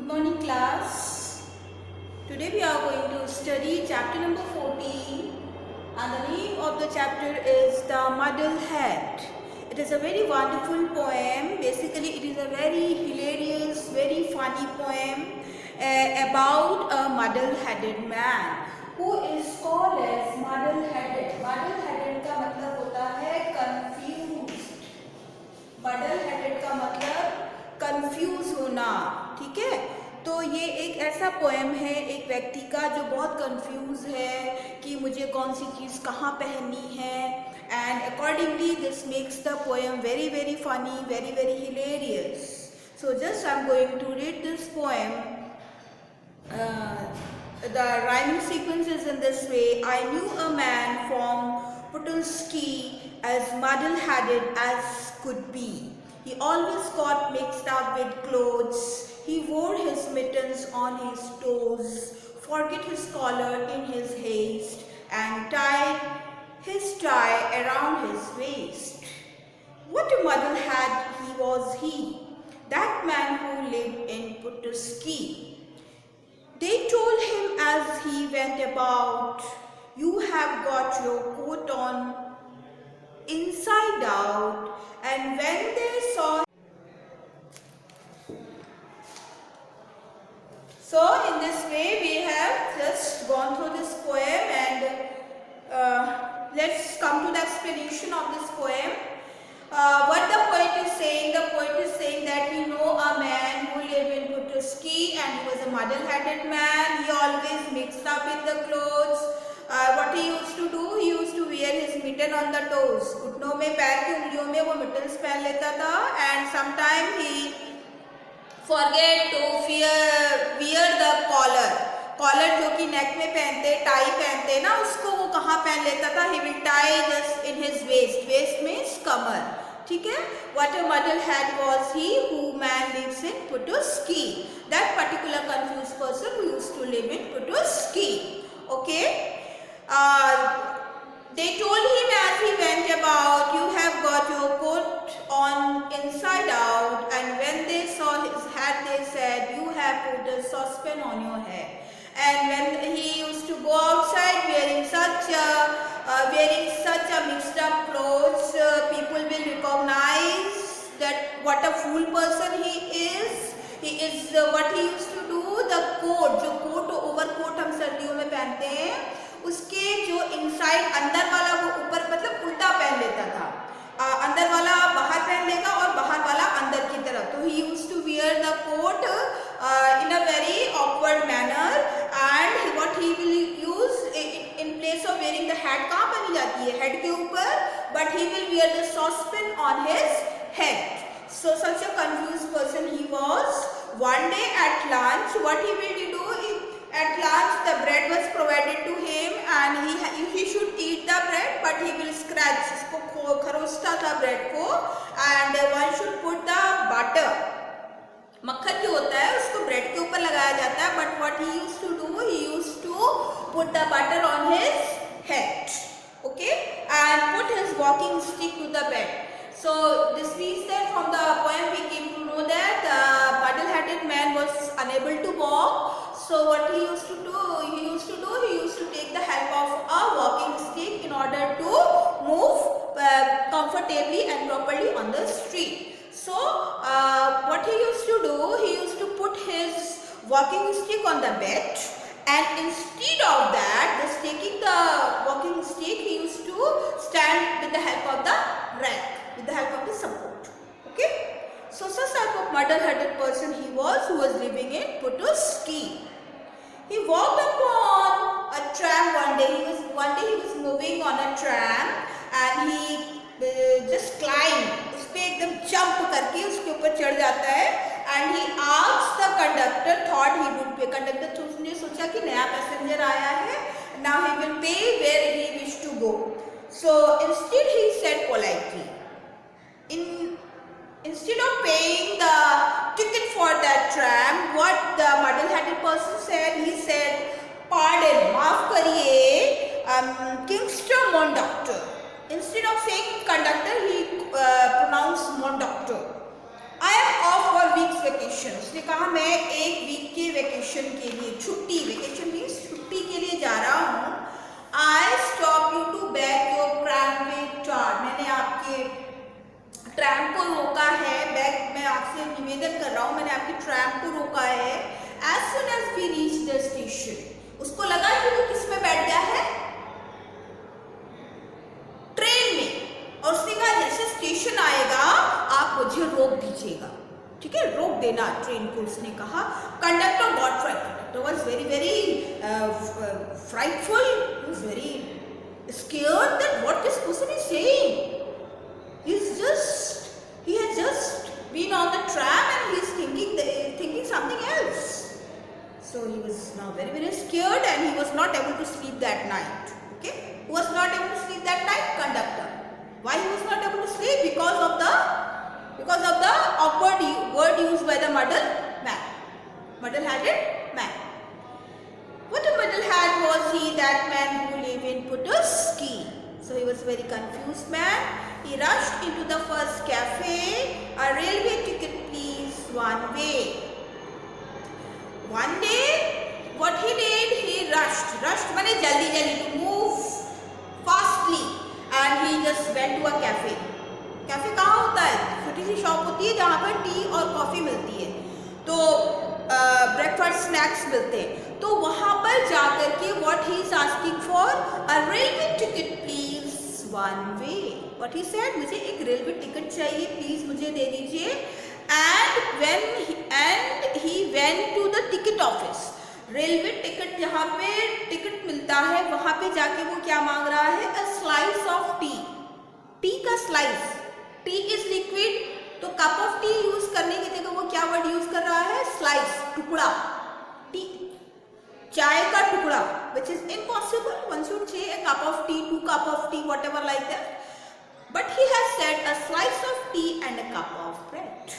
morning class. Today we are going to study chapter number 14 and the name of the chapter is The Muddlehead. It is a very wonderful poem. Basically it is a very hilarious, very funny poem about a muddle-headed man who is called as muddle-headed. Muddle-headed का मतलब होता है confused. Muddle-headed का मतलब confuse होना, ठीक है। तो ये एक ऐसा पोएम है एक व्यक्ति का जो बहुत कंफ्यूज है कि मुझे कौन सी चीज़ कहाँ पहननी है, and accordingly this makes the poem very very funny, very very hilarious. So just I am going to read this poem. The rhyming sequence is in this way. I knew a man from Putulski as muddle-headed as could be. He always got mixed up with clothes. He wore his mittens on his toes, forgot his collar in his haste, and tied his tie around his waist. What a muddlehead was he, that man who lived in Putulski. They told him as he went about, "You have got your coat on inside out." And when they saw, so in this way we have just gone through this poem, and let's come to the explanation of this poem. What the poet is saying, the poet is saying that we know a man who lived in Putulski and he was a muddle-headed man. He always mixed up with the clothes. What he used to do, he used to wear his mitten on the toes. घुटनों में, पैर की उंगलियों में वो mittens पहन लेता था, and sometime he forget to wear the collar. Collar जो कि नेक में पहनते, टाई पहनते ना, उसको वो कहाँ पहन लेता था? He will tie just in his waist. Waist means कमर, ठीक है. What a muddlehead was he who man lives in Putulski. That particular confused person who used to live in Putulski. Okay. They told him as he went about, "You have got your coat on inside out." And when they saw his hat, they said, "You have put a saucepan on your head." And when he used to go outside wearing such a mixed up clothes, people will recognize that what a fool person he is. He is what he used to do. The coat, जो coat overcoat हम सर्दियों में पहनते हैं, उसके जो inside अंदर वाला वो ऊपर मतलब उल्टा पहन लेता था. अंदर वाला बाहर पहन लेगा और बाहर वाला अंदर की तरफ. तो he used to wear the coat in a very awkward manner, and what he will use in place of wearing the hat, कहाँ पहनी जाती है? हेड के ऊपर. But he will wear the saucepan on his head. So such a confused person he was. One day at lunch, what he will do? At lunch, the bread was provided to him, and he should eat the bread, but he will scratch. इसको खरोचता था bread को, and one should put the butter. मक्खन जो होता है उसको bread के ऊपर लगाया जाता है, but what he used to do? He used to put the butter on his head, okay, and put his walking stick to the bed. So this means that from the poem we came to know that the muddle-headed man was unable to walk. So what he used to do? He used to take the help of a walking stick in order to move comfortably and properly on the street. So what he used to do? He used to put his walking stick on the bed, and instead of that, just taking the walking stick, he used to stand with the help of the rack, with the help of the support. Okay. So such type of muddle-headed person he was, who was living in Putulski. He walked upon a tram one day. He was moving on a tram, and he just climbed. उस पे एकदम jump करके उसके ऊपर चढ़ जाता है, and he asked the conductor, thought he would pay. Conductor ने सोचा कि नया पैसेंजर आया है, now he will pay where he wished to go. So instead he said politely, instead of paying the ticket for that tram, what the muddle-headed person said? He said, "Pardon, माफ करिए, Kingston conductor." Instead of saying conductor, he pronounced conductor. I am off for week's vacation. उसने कहा मैं एक week के vacation के लिए, छुट्टी, वेकेशन मीन्स छुट्टी के लिए जा रहा हूँ. I stop you to beg your tramway tar. मैंने आपके ट्रैम को रोका है. बैग, मैं आपसे निवेदन कर रहा हूँ, मैंने आपकी ट्रैम को रोका है. As soon as we reach the station, उसको लगा कि वो किस में बैठ गया है, ट्रेन में, और उसने कहा जैसे स्टेशन आएगा आप मुझे रोक दीजिएगा, ठीक है, रोक देना ट्रेन को, उसने कहा. Conductor got frightened. Conductor was very very frightful, he was very scared that what this person is saying. He has just been on the tram and he is thinking something else. So he was now very very scared and he was not able to sleep that night. Okay, who was not able to sleep that night? Conductor. Why he was not able to sleep? Because of the awkward word used by the muddle-headed man. What a muddle-head was he, that man who lived in Petoskey. So he was very confused man. He rushed into the first cafe. A railway ticket please, one way. One day, what he did, he rushed माने जल्दी to move fastly, and he just went to a cafe. Cafe कहाँ होता है? छोटी सी shop होती है जहाँ पर टी और कॉफ़ी मिलती है, तो ब्रेकफास्ट स्नैक्स मिलते हैं. तो वहाँ पर जाकर के what he is asking for, a railway ticket please, one way. What he said, मुझे एक रेलवे टिकट चाहिए, प्लीज मुझे दे दीजिए. And he went to the ticket office. Railway ticket, जहाँ पे टिकट मिलता है वहाँ पे जाके वो क्या मांग रहा है? A slice of tea. T का स्लाइस, टी इज लिक्विड, तो कप ऑफ टी यूज करने की जगह वो क्या वर्ड यूज कर रहा है? स्लाइस, टुकड़ा. टी, चाय का टुकड़ा, which is impossible. One should say a cup of tea, 2 cup of tea, whatever like that. But he has said a slice of tea and a cup of bread.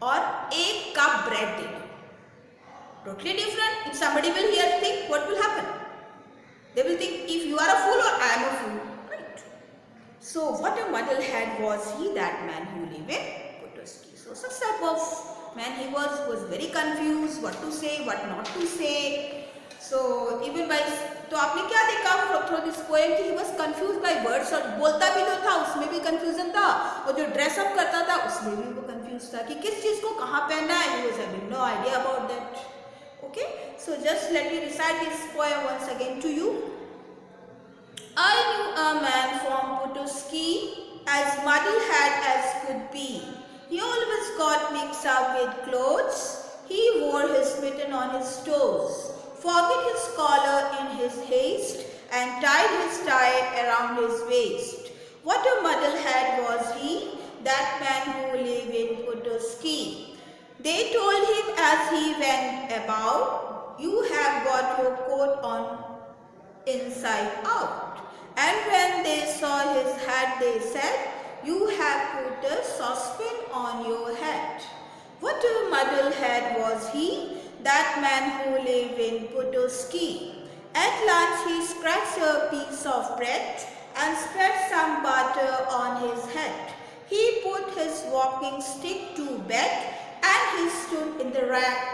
और एक cup bread दे दो. Totally different. If somebody will hear think, what will happen? They will think if you are a fool or I am a fool. Right? So what a muddlehead was he, that man who lived in Petoskey. So such type of man he was very confused, what to say, what not to say. So even by, तो आपने क्या देखा through this poem कि he was confused by words, और बोलता भी जो था उसमें भी confusion था, और जो dress up करता था उसमें भी वो confused था कि किस चीज़ को कहाँ पहनना है. He was having no idea about that. Okay, so just let me recite this poem once again to you. I knew a man from Petoskey, as muddlehead as could be. He always got mixed up with clothes. He wore his mitten on his toes, forgot his collar in his haste, and tied his tie around his waist. What a muddlehead was he, that man who lived in Petoskey. They told him as he went about, you have got your coat on inside out. And when they saw his hat, they said, you have put a saucepan on your head. What a muddlehead was he, that man who lived in Petoskey. At lunch he scratched a piece of bread and spread some butter on his head. He put his walking stick to bed and he stood in the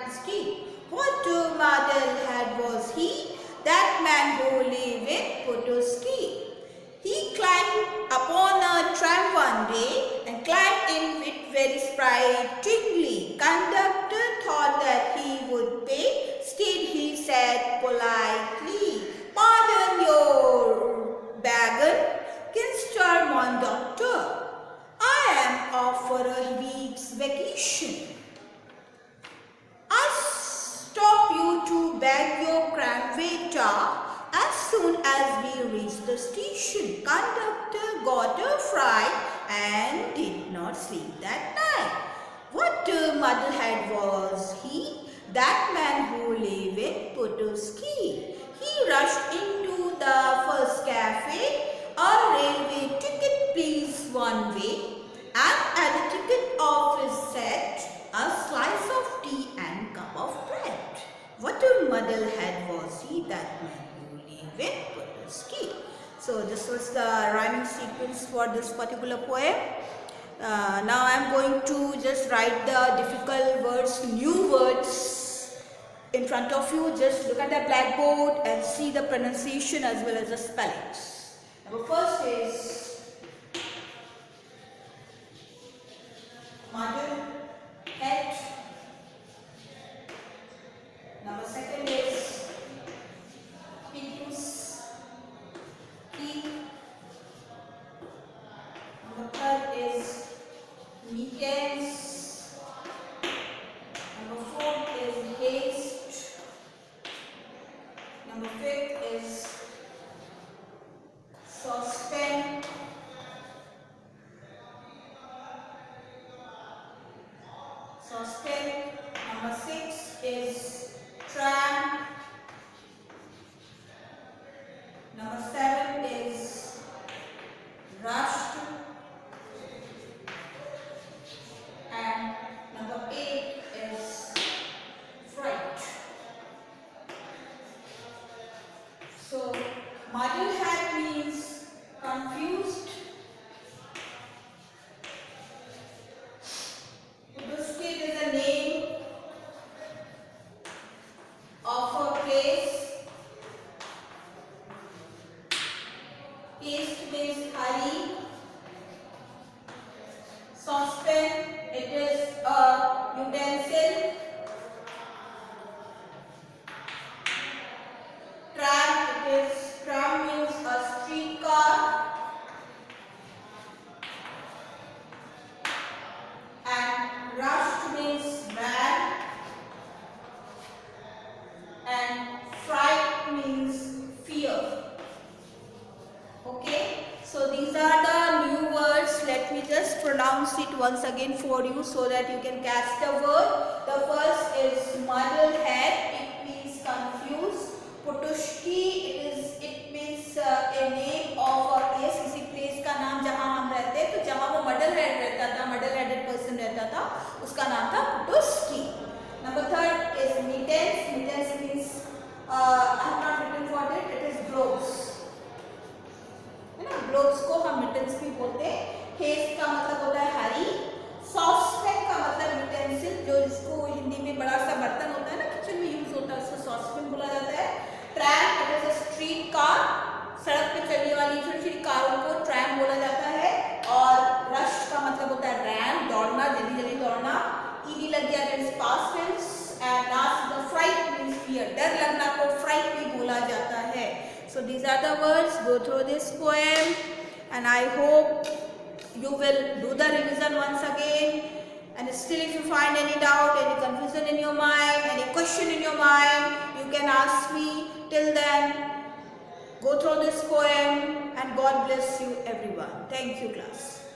street. What a muddlehead was he, that man who lived in Petoskey. He climbed upon a tram one day and climbed in with very sprightly. Conductor thought that he would pay. Still he said politely, pardon your wagon, Kinster mon doctor. I am off for a week's vacation. I stop you to beg your tramway tar. As soon as we reached the station, conductor got a fright and did not sleep that night. What a muddlehead was he, that man who lived in Petoskey. He rushed into the first cafe, a railway ticket please, one way, and at the ticket office said, a slice of tea and cup of bread. What a muddlehead was he, that man who lived in Petoskey. So this was the rhyming sequence for this particular poem. Now I am going to just write the difficult words, new words in front of you. Just look at the blackboard and see the pronunciation as well as the spellings. Number first is mother, head. Number second is fetus, teeth. Number third is meekness. Number fourth is haste. Number fifth is saucepan. Number six is tram. Number seven is rushed. And number 8 is fright. So muddle head means confused. Puduskit is a name of a place. Haste means hurry. Saucepan, it is a utensil. Tram means a streetcar. And rushed means mad. And fright means fear. Okay, so these are the new words. Let me just pronounce it once again for you so that you can catch the word. The first is muddle head. It means confused. Putushki, it means a name of a place. किसी place का नाम जहाँ हम रहते हैं, तो जहाँ वो muddle head रहता था, muddle headed person रहता था, उसका नाम था Putushki. Number third is mittens. Mittens means I have not written for it. It is gloves. है ना, ग्लोव्स को हम मिटन्स भी बोलते हैं. हेस्ट का मतलब होता है हरी. सॉसपेन का मतलब यूटेंसिल, जो इसको हिंदी में बड़ा सा बर्तन होता है ना, किचन में यूज होता है, उसको सॉसपेन बोला जाता है. Tram, it is a street car. सड़क पे चलने वाली छोटी छोटी कारों को ट्रैम बोला जाता है. और रश का मतलब होता है रैम, दौड़ना, जल्दी जल्दी दौड़ना. ईडी लग गया तो it's past tense. And last the fright means fear, डर लगना को फ्राइट भी बोला जाता है. So these are the words. Go through this poem and I hope you will do the revision once again. And still if you find any doubt, any confusion in your mind, any question in your mind, you can ask me. Till then, go through this poem and God bless you everyone. Thank you class.